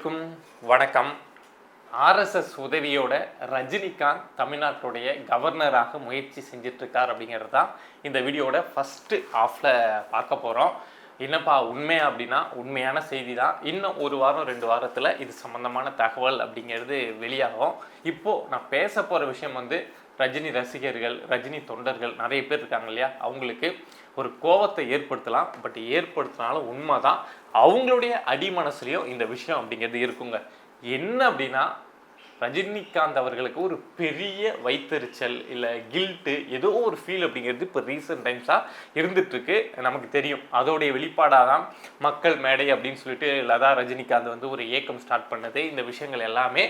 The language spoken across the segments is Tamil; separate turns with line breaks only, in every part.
அனைவருக்கும் வணக்கம். ஆர்எஸ்எஸ் உதவியோட ரஜினிகாந்த் தமிழ்நாட்டுடைய கவர்னராக முயற்சி செஞ்சிட்ருக்கார் அப்படிங்கிறது தான் இந்த வீடியோட ஃபஸ்ட்டு ஆஃபில் பார்க்க போகிறோம். என்னப்பா உண்மை அப்படின்னா உண்மையான செய்தி தான். இன்னும் ஒரு வாரம் 2 வாரத்தில் இது சம்மந்தமான தகவல் அப்படிங்கிறது வெளியாகும். இப்போது நான் பேச போகிற விஷயம் ரஜினி ரசிகர்கள், ரஜினி தொண்டர்கள் நிறைய பேர் இருக்காங்க இல்லையா, அவங்களுக்கு ஒரு கோபத்தை ஏற்படுத்தலாம். பட் ஏற்படுத்தினாலும் உண்மை தான், அவங்களுடைய அடிமனசுலையும் இந்த விஷயம் அப்படிங்கிறது இருக்குங்க. என்ன அப்படின்னா, ரஜினிகாந்த் அவர்களுக்கு ஒரு பெரிய வைத்தறிச்சல் இல்லை கில்ட்டு ஏதோ ஒரு ஃபீல் அப்படிங்கிறது இப்போ ரீசெண்ட் டைம்ஸாக இருந்துகிட்ருக்கு. நமக்கு தெரியும், அதோடைய வெளிப்பாடாக தான் மக்கள் மேடை அப்படின்னு சொல்லிட்டு லதா ரஜினிகாந்த் ஒரு இயக்கம் ஸ்டார்ட் பண்ணது. இந்த விஷயங்கள் எல்லாமே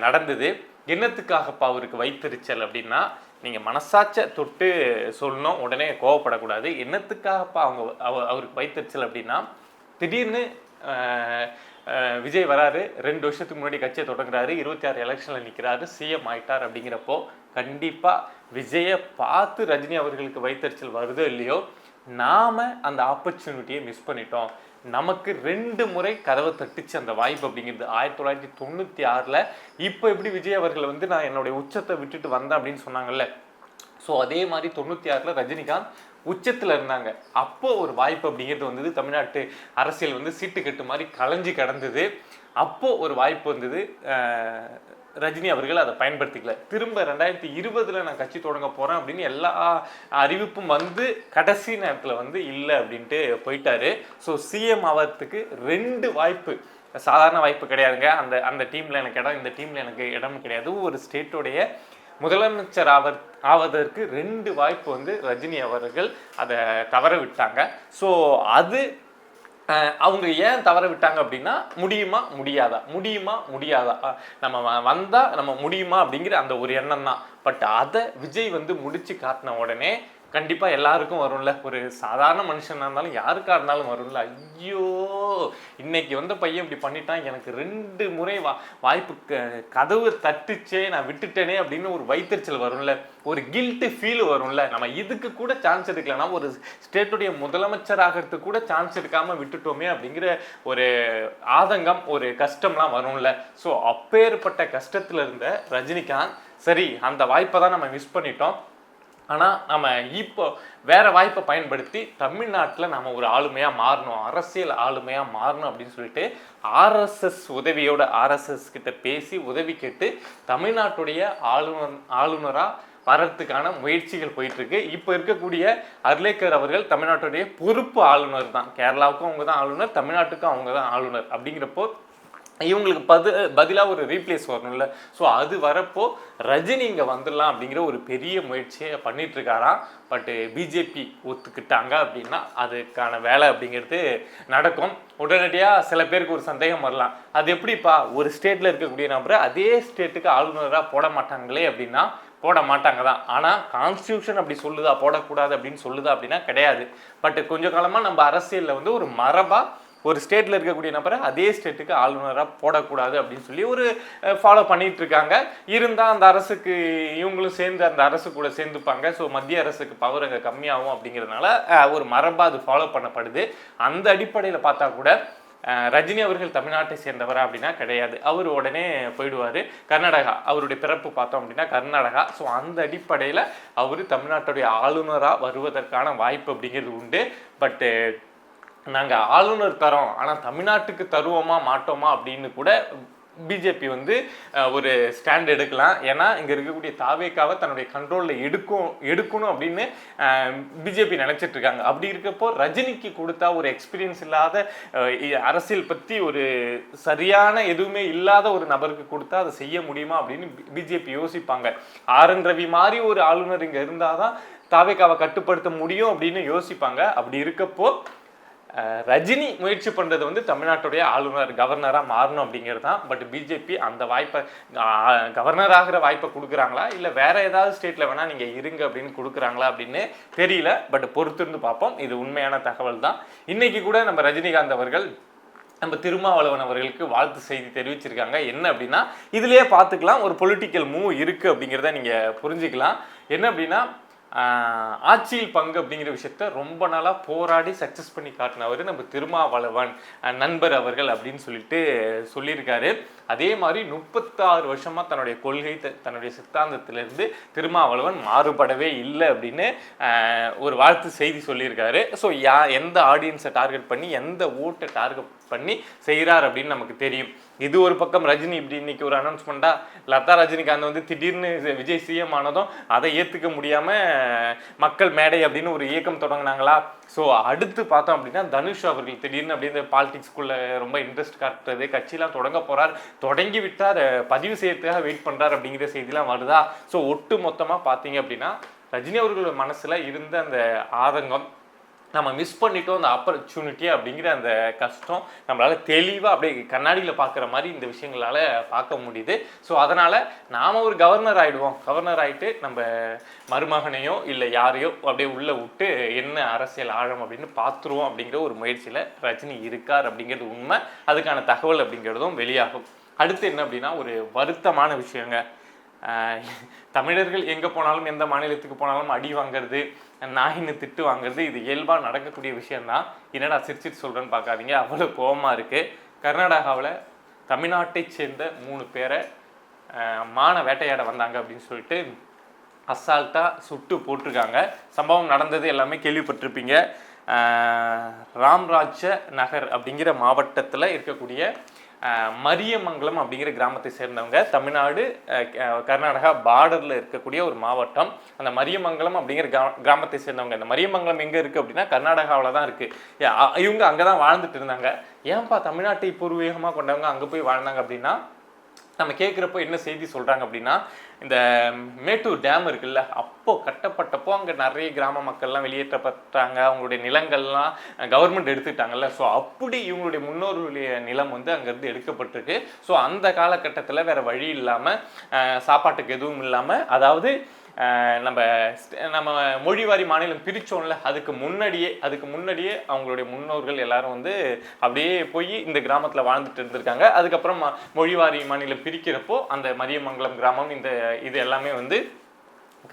நடந்தது. என்னத்துக்காகப்பா அவருக்கு வைத்தறிச்சல் அப்படின்னா, நீங்கள் மனசாட்சை தொட்டு சொல்லணும், உடனே கோவப்படக்கூடாது. என்னத்துக்காகப்பா அவருக்கு வைத்தறிச்சல் அப்படின்னா, திடீர்னு விஜய் வராரு, 2 வருஷத்துக்கு முன்னாடி கட்சியை தொடங்குறாரு, 26 எலெக்ஷனில் நிற்கிறாரு, சிஎம் ஆயிட்டார். அப்படிங்கிறப்போ கண்டிப்பாக விஜயை பார்த்து ரஜினி அவர்களுக்கு வைத்தறிச்சல் வருதோ இல்லையோ, நாம் அந்த ஆப்பர்ச்சுனிட்டியை மிஸ் பண்ணிட்டோம். நமக்கு 2 முறை கதவை தட்டுச்சு அந்த வாய்ப்பு அப்படிங்கிறது 1996. இப்போ எப்படி விஜய் அவர்கள் நான் என்னுடைய உச்சத்தை விட்டுட்டு வந்தேன் அப்படின்னு சொன்னாங்கல்ல, ஸோ அதே மாதிரி 96 ரஜினிகாந்த் உச்சத்தில் இருந்தாங்க. அப்போ ஒரு வாய்ப்பு அப்படிங்கிறது தமிழ்நாட்டு அரசியல் சீட்டு கட்டு மாதிரி கலைஞ்சு கிடந்தது. அப்போ ஒரு வாய்ப்பு ரஜினி அவர்கள் அதை பயன்படுத்திக்கல. திரும்ப 2020 நான் கட்சி தொடங்க போகிறேன் அப்படின்னு எல்லா அறிவிப்பும் கடைசி நேரத்தில் இல்லை அப்படின்ட்டு போயிட்டாரு. ஸோ சிஎம் ஆகிறதுக்கு 2 வாய்ப்பு, சாதாரண வாய்ப்பு கிடையாதுங்க. அந்த டீமில் எனக்கு இடம், இந்த டீமில் எனக்கு இடம் கிடையாது. ஒரு ஸ்டேட்டுடைய முதலமைச்சர் ஆவதற்கு 2 வாய்ப்பு ரஜினி அவர்கள் அதை தவற விட்டாங்க. ஸோ அது அவங்க ஏன் தவற விட்டாங்க அப்படின்னா, முடியுமா முடியாதா நம்ம வந்தால் நம்ம முடியுமா அப்படிங்கிற அந்த ஒரு எண்ணம் தான். பட் அதை விஜய் முடிச்சு காட்டின உடனே கண்டிப்பாக எல்லாருக்கும் வரும்ல, ஒரு சாதாரண மனுஷனாக இருந்தாலும் யாருக்காக இருந்தாலும் வரும்ல, ஐயோ இன்னைக்கு பையன் இப்படி பண்ணிட்டான், எனக்கு 2 முறை வாய்ப்பு கதவு தட்டுச்சே, நான் விட்டுட்டேனே அப்படின்னு ஒரு வைத்தறிச்சல் வரும்ல, ஒரு கில்ட்டு ஃபீல் வரும்ல. நம்ம இதுக்கு கூட சான்ஸ் எடுக்கலன்னா, ஒரு ஸ்டேட்டுடைய முதலமைச்சர் ஆகிறதுக்கு கூட சான்ஸ் எடுக்காமல் விட்டுட்டோமே அப்படிங்கிற ஒரு ஆதங்கம், ஒரு கஷ்டம்லாம் வரும்ல. ஸோ அப்பேற்பட்ட கஷ்டத்தில் இருந்த ரஜினிகாந்த், சரி அந்த வாய்ப்பை தான் நம்ம மிஸ் பண்ணிட்டோம், ஆனால் நம்ம இப்போ வேறு வாய்ப்பை பயன்படுத்தி தமிழ்நாட்டில் நம்ம ஒரு ஆளுமையாக மாறணும், அரசியல் ஆளுமையாக மாறணும் அப்படின்னு சொல்லிட்டு ஆர்எஸ்எஸ் உதவியோட ஆர்எஸ்எஸ் கிட்ட பேசி உதவி கேட்டு தமிழ்நாட்டுடைய ஆளுநராக வர்றதுக்கான முயற்சிகள் போயிட்டுருக்கு. இப்போ இருக்கக்கூடிய அர்லேக்கர் அவர்கள் தமிழ்நாட்டுடைய பொறுப்பு ஆளுநர் தான். கேரளாவுக்கும் அவங்க தான் ஆளுநர், தமிழ்நாட்டுக்கும் அவங்க தான் ஆளுநர். அப்படிங்கிறப்போ இவங்களுக்கு பதிலாக ஒரு ரீப்ளேஸ் வரணும்ல. ஸோ அது வரப்போ ரஜினி இங்கே வந்துடலாம் அப்படிங்கிற ஒரு பெரிய முயற்சியை பண்ணிகிட்ருக்காராம். பட்டு பிஜேபி ஒத்துக்கிட்டாங்க அப்படின்னா அதுக்கான வேலை அப்படிங்கிறது நடக்கும். உடனடியாக சில பேருக்கு ஒரு சந்தேகம் வரலாம், அது எப்படிப்பா ஒரு ஸ்டேட்டில் இருக்கக்கூடிய நபரை அதே ஸ்டேட்டுக்கு ஆளுநராக போட மாட்டாங்களே அப்படின்னா, போட மாட்டாங்க தான். ஆனால் கான்ஸ்டியூஷன் அப்படி சொல்லுதா, போடக்கூடாது அப்படின்னு சொல்லுதா அப்படின்னா கிடையாது. பட் கொஞ்ச காலமாக நம்ம அரசியலில் ஒரு மரபாக ஒரு ஸ்டேட்டில் இருக்கக்கூடிய நபரை அதே ஸ்டேட்டுக்கு ஆளுநராக போடக்கூடாது அப்படின்னு சொல்லி ஒரு ஃபாலோ பண்ணிட்டு இருக்காங்க. இருந்தால் அந்த அரசுக்கு இவங்களும் சேர்ந்து அந்த அரசு கூட சேர்ந்துப்பாங்க. ஸோ மத்திய அரசுக்கு பவர் அங்கே கம்மியாகும் அப்படிங்கிறதுனால ஒரு மரபாக அது ஃபாலோ பண்ணப்படுது. அந்த அடிப்படையில் பார்த்தா கூட ரஜினி அவர்கள் தமிழ்நாட்டை சேர்ந்தவரா அப்படின்னா கிடையாது. அவர் உடனே போயிடுவார் கர்நாடகா. அவருடைய பிறப்பு பார்த்தோம் அப்படின்னா கர்நாடகா. ஸோ அந்த அடிப்படையில் அவர் தமிழ்நாட்டுடைய ஆளுநராக வருவதற்கான வாய்ப்பு அப்படிங்கிறது உண்டு. பட்டு நாங்கள் ஆளுநர் தரோம், ஆனால் தமிழ்நாட்டுக்கு தருவோமா மாட்டோமா அப்படின்னு கூட பிஜேபி ஒரு ஸ்டாண்ட் எடுக்கலாம். ஏன்னா இங்கே இருக்கக்கூடிய தாவேக்காவை தன்னுடைய கண்ட்ரோலில் எடுக்கணும் அப்படின்னு பிஜேபி நினச்சிட்டு இருக்காங்க. அப்படி இருக்கப்போ ரஜினிக்கு கொடுத்தா ஒரு எக்ஸ்பீரியன்ஸ் இல்லாத, அரசியல் பற்றி ஒரு சரியான எதுவுமே இல்லாத ஒரு நபருக்கு கொடுத்தா அதை செய்ய முடியுமா அப்படின்னு பிஜேபி யோசிப்பாங்க. RN ரவி மாதிரி ஒரு ஆளுநர் இங்கே இருந்தால் தான் தாவேக்காவை கட்டுப்படுத்த முடியும் அப்படின்னு யோசிப்பாங்க. அப்படி இருக்கப்போ ரஜினி முயற்சி பண்ணுறது தமிழ்நாட்டுடைய ஆளுநர், கவர்னராக மாறணும் அப்படிங்கிறது தான். பட் பிஜேபி அந்த வாய்ப்பை, கவர்னர் ஆகிற வாய்ப்பை கொடுக்குறாங்களா இல்லை வேறு ஏதாவது ஸ்டேட்டில் வேணால் நீங்கள் இருங்க அப்படின்னு கொடுக்குறாங்களா அப்படின்னு தெரியல. பட் பொறுத்திருந்து பார்ப்போம். இது உண்மையான தகவல் தான். இன்றைக்கி கூட நம்ம ரஜினிகாந்த் அவர்கள் நம்ம திருமாவளவன் அவர்களுக்கு வாழ்த்து செய்தி தெரிவிச்சிருக்காங்க. என்ன அப்படின்னா, இதுலேயே பார்த்துக்கலாம் ஒரு பொலிட்டிக்கல் மூவ் இருக்குது அப்படிங்கிறத நீங்கள் புரிஞ்சுக்கலாம். என்ன அப்படின்னா, ஆட்சியில் பங்கு அப்படிங்கிற விஷயத்த ரொம்ப நாளாக போராடி சக்ஸஸ் பண்ணி காட்டினவர் நம்ம திருமாவளவன் நண்பர் அவர்கள் அப்படின்னு சொல்லிட்டு சொல்லியிருக்காரு. அதே மாதிரி 36 வருஷமா தன்னுடைய கொள்கை தன்னுடைய சித்தாந்தத்திலிருந்து திருமாவளவன் மாறுபடவே இல்லை அப்படின்னு ஒரு வாழ்த்து செய்தி சொல்லியிருக்காரு. ஸோ எந்த ஆடியன்ஸை டார்கெட் பண்ணி எந்த ஓட்டை டார்கெட் பண்ணி செய்கிறார் அப்படின்னு நமக்கு தெரியும். இது ஒரு பக்கம். ரஜினி இப்படி இன்னைக்கு ஒரு அனௌன்ஸ்மெண்ட்டா லதா ரஜினிகாந்த் வந்து திடீர்னு விஜய் சிஎம் ஆனதும் அதை ஏற்றுக்க முடியாம மக்கள் மேடை அப்படின்னு ஒரு இயக்கம் தொடங்கினாங்களா. ஸோ அடுத்து பார்த்தோம் அப்படின்னா தனுஷ் அவர்கள் திடீர்னு அப்படி இந்த பாலிடிக்ஸ்குள்ள ரொம்ப இன்ட்ரெஸ்ட் காட்டுறது, கட்சியெல்லாம் தொடங்க போறார், தொடங்கி விட்டார், பதிவு செய்யறதுக்காக வெயிட் பண்றாரு அப்படிங்கிற செய்திலாம் வருதா. ஸோ ஒட்டு மொத்தமாக பார்த்தீங்க அப்படின்னா ரஜினி அவர்களோட மனசுல இருந்த அந்த ஆதங்கம், நம்ம மிஸ் பண்ணிட்டோம் அந்த ஆப்பர்ச்சுனிட்டி அப்படிங்கிற அந்த கஷ்டம் நம்மளால தெளிவாக அப்படியே கண்ணாடியில் பார்க்குற மாதிரி இந்த விஷயங்களால பார்க்க முடியுது. ஸோ அதனால் நாம் ஒரு கவர்னர் ஆகிடுவோம், கவர்னர் ஆகிட்டு நம்ம மருமகனையோ இல்லை யாரையோ அப்படியே உள்ளே விட்டு என்ன அரசியல் ஆழம் அப்படின்னு பார்த்துருவோம் அப்படிங்கிற ஒரு முயற்சியில் ரஜினி இருக்கார் அப்படிங்கிறது உண்மை. அதுக்கான தகவல் அப்படிங்கிறதும் வெளியாகும். அடுத்து என்ன அப்படின்னா ஒரு வருத்தமான விஷயங்க. தமிழர்கள் எங்கே போனாலும் எந்த மாநிலத்துக்கு போனாலும் அடி வாங்கிறது, நாயின்னு திட்டு வாங்குறது இது இயல்பாக நடக்கக்கூடிய விஷயந்தான். என்னடா சிரிச்சிட்டு சொல்கிறேன்னு பார்க்காதீங்க, அவ்வளோ கோபமாக இருக்குது. கர்நாடகாவில் தமிழ்நாட்டை சேர்ந்த 3 பேரை மான வேட்டையாட வந்தாங்க அப்படின்னு சொல்லிட்டு அசால்ட்டாக சுட்டு போட்டிருக்காங்க. சம்பவம் நடந்தது எல்லாமே கேள்விப்பட்டிருப்பீங்க. ராம்ராஜ நகர் அப்படிங்கிற மாவட்டத்தில் இருக்கக்கூடிய மரியமங்கலம் அப்படிங்கிற கிராமத்தை சேர்ந்தவங்க. தமிழ்நாடு கர்நாடகா பார்டரில் இருக்கக்கூடிய ஒரு மாவட்டம். அந்த மரியமங்கலம் அப்படிங்கிற கிராமத்தை சேர்ந்தவங்க. அந்த மரியமங்கலம் எங்கே இருக்குது அப்படின்னா கர்நாடகாவில் தான் இருக்குது. இவங்க அங்கே தான் வாழ்ந்துட்டு இருந்தாங்க. ஏன்பா தமிழ்நாட்டை பூர்வீகமாக கொண்டவங்க அங்கே போய் வாழ்ந்தாங்க அப்படின்னா, நம்ம கேட்குறப்போ என்ன செய்தி சொல்கிறாங்க அப்படின்னா, இந்த மேட்டூர் டேம் இருக்குல்ல, அப்போது கட்டப்பட்டப்போ அங்கே நிறைய கிராம மக்கள்லாம் வெளியேற்றப்பட்டாங்க, அவங்களுடைய நிலங்கள்லாம் கவர்மெண்ட் எடுத்துக்கிட்டாங்கல்ல. ஸோ அப்படி இவங்களுடைய முன்னோர்களுடைய நிலம் வந்து அங்கேருந்து எடுக்கப்பட்டிருக்கு. ஸோ அந்த காலகட்டத்தில் வேறு வழி இல்லாமல், சாப்பாட்டுக்கு எதுவும் இல்லாமல், அதாவது நம்ம மொழிவாரி மாநிலம் பிரித்தோம்ல, அதுக்கு முன்னாடியே அவங்களுடைய முன்னோர்கள் எல்லாரும் வந்து அப்படியே போய் இந்த கிராமத்தில் வாழ்ந்துட்டு இருந்திருக்காங்க. அதுக்கப்புறம் மொழிவாரி மாநிலம் பிரிக்கிறப்போ அந்த மரியமங்கலம் கிராமம் இது எல்லாமே வந்து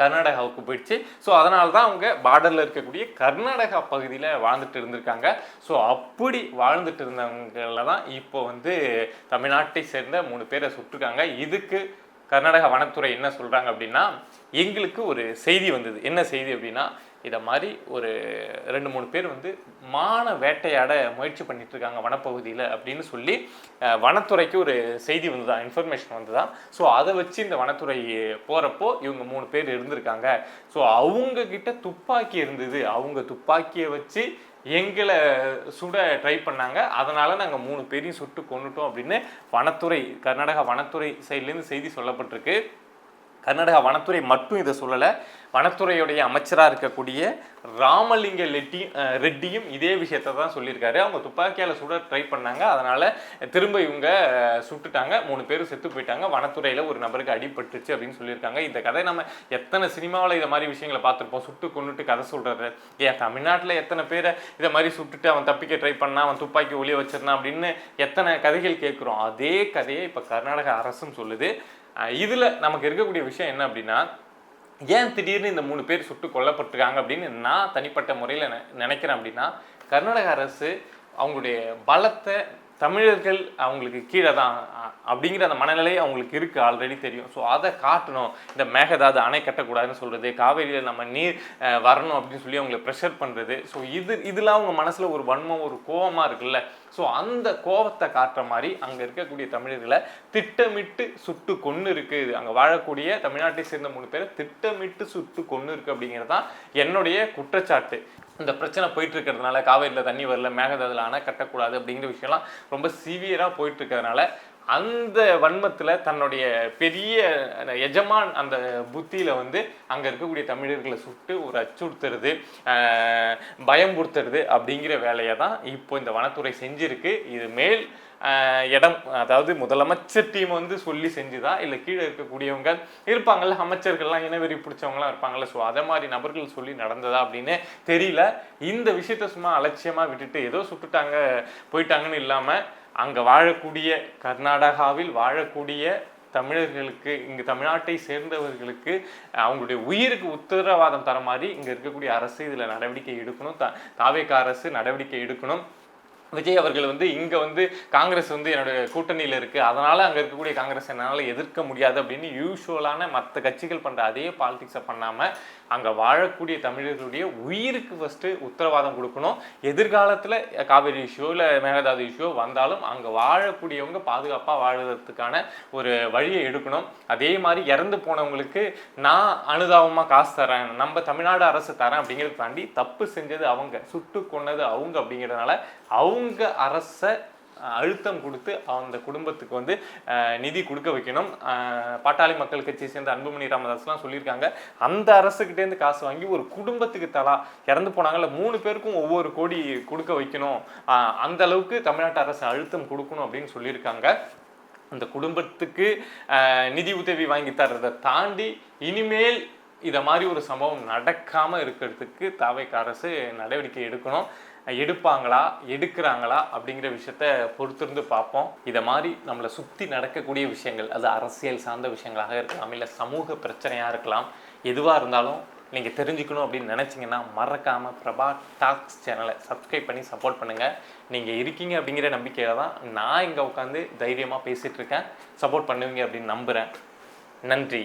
கர்நாடகாவுக்கு போயிடுச்சு. ஸோ அதனால தான் அவங்க பார்டரில் இருக்கக்கூடிய கர்நாடகா பகுதியில் வாழ்ந்துட்டு இருந்திருக்காங்க. ஸோ அப்படி வாழ்ந்துட்டு இருந்தவங்கள தான் இப்போ வந்து தமிழ்நாட்டை சேர்ந்த 3 பேரை சுட்டுருக்காங்க. இதுக்கு கர்நாடகா வனத்துறை என்ன சொல்கிறாங்க அப்படின்னா, எங்களுக்கு ஒரு செய்தி வந்தது. என்ன செய்தி அப்படின்னா, இதை மாதிரி ஒரு 2-3 பேர் வந்து மான வேட்டையாட முயற்சி பண்ணிட்டு இருக்காங்க வனப்பகுதியில் அப்படின்னு சொல்லி வனத்துறைக்கு ஒரு செய்தி வந்துதான், இன்ஃபர்மேஷன் வந்துதான். ஸோ அதை வச்சு இந்த வனத்துறை போகிறப்போ இவங்க 3 பேர் இருந்திருக்காங்க. ஸோ அவங்கக்கிட்ட துப்பாக்கி இருந்தது, அவங்க துப்பாக்கியை வச்சு எங்களை சுட ட்ரை பண்ணாங்க, அதனால் நாங்கள் 3 பேரையும் சுட்டு கொண்டுட்டோம் அப்படின்னு வனத்துறை, கர்நாடகா வனத்துறை சைட்லேருந்து செய்தி சொல்லப்பட்டிருக்கு. கர்நாடகா வனத்துறை மட்டும் இதை சொல்லலை, வனத்துறையுடைய அமைச்சராக இருக்கக்கூடிய ராமலிங்க ரெட்டியும் இதே விஷயத்தை தான் சொல்லியிருக்காரு. அவங்க துப்பாக்கியால் சுட ட்ரை பண்ணாங்க, அதனால் திரும்ப இவங்க சுட்டுட்டாங்க, 3 பேரும் செத்து போயிட்டாங்க, வனத்துறையில் ஒரு நபருக்கு அடிபட்டுச்சு அப்படின்னு சொல்லியிருக்காங்க. இந்த கதை நம்ம எத்தனை சினிமாவில் இதை மாதிரி விஷயங்களை பார்த்துருப்போம், சுட்டு கொண்டுட்டு கதை சொல்கிறது. ஏன் தமிழ்நாட்டில் எத்தனை பேரை இதை மாதிரி சுட்டுட்டு அவன் தப்பிக்க ட்ரை பண்ணான், அவன் துப்பாக்கி ஒளிய வச்சிருந்தான் அப்படின்னு எத்தனை கதைகள் கேட்குறோம். அதே கதையை இப்போ கர்நாடக அரசும் சொல்லுது. இதில் நமக்கு இருக்கக்கூடிய விஷயம் என்ன அப்படின்னா, ஏன் திடீர்னு இந்த 3 பேர் சுட்டு கொல்லப்பட்டிருக்காங்க அப்படின்னு நான் தனிப்பட்ட முறையில் நினைக்கிறேன் அப்படின்னா, கர்நாடக அரசு அவங்களுடைய பலத்தை தமிழர்கள் அவங்களுக்கு கீழே தான் அப்படிங்கிற அந்த மனநிலை அவங்களுக்கு இருக்குது, ஆல்ரெடி தெரியும். ஸோ அதை காட்டணும். இந்த மேகதாது அணை கட்டக்கூடாதுன்னு சொல்கிறது, காவேரியில் நம்ம நீர் வரணும் அப்படின்னு சொல்லி அவங்களை ப்ரெஷர் பண்ணுறது. ஸோ இதெல்லாம் அவங்க மனசில் ஒரு வன்மம், ஒரு கோபமாக இருக்குல்ல. ஸோ அந்த கோபத்தை காட்டுற மாதிரி அங்கே இருக்கக்கூடிய தமிழர்களை திட்டமிட்டு சுட்டு கொன்று இருக்குது, அங்கே வாழக்கூடிய தமிழ்நாட்டை சேர்ந்த 3 பேரை திட்டமிட்டு சுட்டு கொன்று இருக்குது அப்படிங்கிறது தான் என்னுடைய குற்றச்சாட்டு. இந்த பிரச்சனை போயிட்டு இருக்கிறதுனால, காவேரியில் தண்ணி வரல, மேகதாதுல அணை கட்டக்கூடாது அப்படிங்கிற விஷயம்லாம் ரொம்ப சிவியராக போயிட்டு இருக்கிறதுனால, அந்த வன்மத்தில் தன்னுடைய பெரிய எஜமான் அந்த புத்தியில் வந்து அங்கே இருக்கக்கூடிய தமிழர்களை சுட்டு ஒரு அச்சுறுத்துறது, பயம்புறுத்துறது அப்படிங்கிற வேலையை தான் இப்போ இந்த வனத்துறை செஞ்சிருக்கு. இது மேல் இடம், அதாவது முதலமைச்சர் டீம் வந்து சொல்லி செஞ்சுதா, இல்லை கீழே இருக்கக்கூடியவங்க இருப்பாங்கள்ல, அமைச்சர்கள்லாம் இனவெறி பிடிச்சவங்களாம் இருப்பாங்கள்ல, ஸோ அதை மாதிரி நபர்கள் சொல்லி நடந்ததா அப்படின்னு தெரியல. இந்த விஷயத்த சும்மா அலட்சியமாக விட்டுட்டு ஏதோ சுட்டுட்டாங்க போயிட்டாங்கன்னு இல்லாமல், அங்கே வாழக்கூடிய கர்நாடகாவில் வாழக்கூடிய தமிழர்களுக்கு, இங்கு தமிழ்நாட்டை சேர்ந்தவர்களுக்கு அவங்களுடைய உயிருக்கு உத்தரவாதம் தர மாதிரி இங்க இருக்கக்கூடிய அரசு இதுல நடவடிக்கை எடுக்கணும். தாவேக அரசு நடவடிக்கை எடுக்கணும். விஜய் அவர்கள் வந்து இங்கே வந்து காங்கிரஸ் வந்து என்னோட கூட்டணியில் இருக்குது, அதனால் அங்கே இருக்கக்கூடிய காங்கிரஸ் என்னால் எதிர்க்க முடியாது அப்படின்னு யூஸ்வலான மற்ற கட்சிகள் பண்ணுற அதே பாலிடிக்ஸை பண்ணாமல் அங்கே வாழக்கூடிய தமிழர்களுடைய உயிருக்கு ஃபஸ்ட்டு உத்தரவாதம் கொடுக்கணும். எதிர்காலத்தில் காவேரி இஷ்யூ இல்லை மேகதாது இஷ்யூ வந்தாலும் அங்கே வாழக்கூடியவங்க பாதுகாப்பாக வாழறதுக்கான ஒரு வழியை எடுக்கணும். அதே மாதிரி இறந்து போனவங்களுக்கு நான் அனுதாபமாக காசு தரேன், நம்ம தமிழ்நாடு அரசு தரேன் அப்படிங்கிறத தாண்டி தப்பு செஞ்சது அவங்க, சுட்டு கொன்னது அவங்க அப்படிங்கிறதுனால அவங்க அரசை அழுத்தம் கொடுத்து அந்த குடும்பத்துக்கு வந்து நிதி கொடுக்க வைக்கணும். பாட்டாளி மக்கள் கட்சியை சேர்ந்த அன்புமணி ராமதாஸ்லாம் சொல்லியிருக்காங்க, அந்த அரசுக்கிட்டேருந்து காசு வாங்கி ஒரு குடும்பத்துக்கு தலா இறந்து போனாங்கல்ல 3 பேருக்கும் ஒவ்வொரு கோடி கொடுக்க வைக்கணும், அந்த அளவுக்கு தமிழ்நாட்டு அரசு அழுத்தம் கொடுக்கணும் அப்படின்னு சொல்லியிருக்காங்க. அந்த குடும்பத்துக்கு நிதி உதவி வாங்கி தர்றதை தாண்டி இனிமேல் இதை மாதிரி ஒரு சம்பவம் நடக்காமல் இருக்கிறதுக்கு தாவேக அரசு நடவடிக்கை எடுக்கணும். எடுப்பாங்களா எடுக்கிறாங்களா அப்படிங்கிற விஷயத்த பொறுத்திருந்து பார்ப்போம். இதை மாதிரி நம்மளை சுற்றி நடக்கக்கூடிய விஷயங்கள், அது அரசியல் சார்ந்த விஷயங்களாக இருக்கலாம், இல்லை சமூக பிரச்சனையாக இருக்கலாம், எதுவாக இருந்தாலும் நீங்கள் தெரிஞ்சுக்கணும் அப்படின்னு நினச்சிங்கன்னா மறக்காமல் பிரபா டாக்ஸ் சேனலை சப்ஸ்கிரைப் பண்ணி சப்போர்ட் பண்ணுங்கள். நீங்கள் இருக்கீங்க அப்படிங்கிற நம்பிக்கையில் தான் நான் இங்கே உட்காந்து தைரியமாக பேசிகிட்ருக்கேன். சப்போர்ட் பண்ணுவீங்க அப்படின்னு நம்புகிறேன். நன்றி.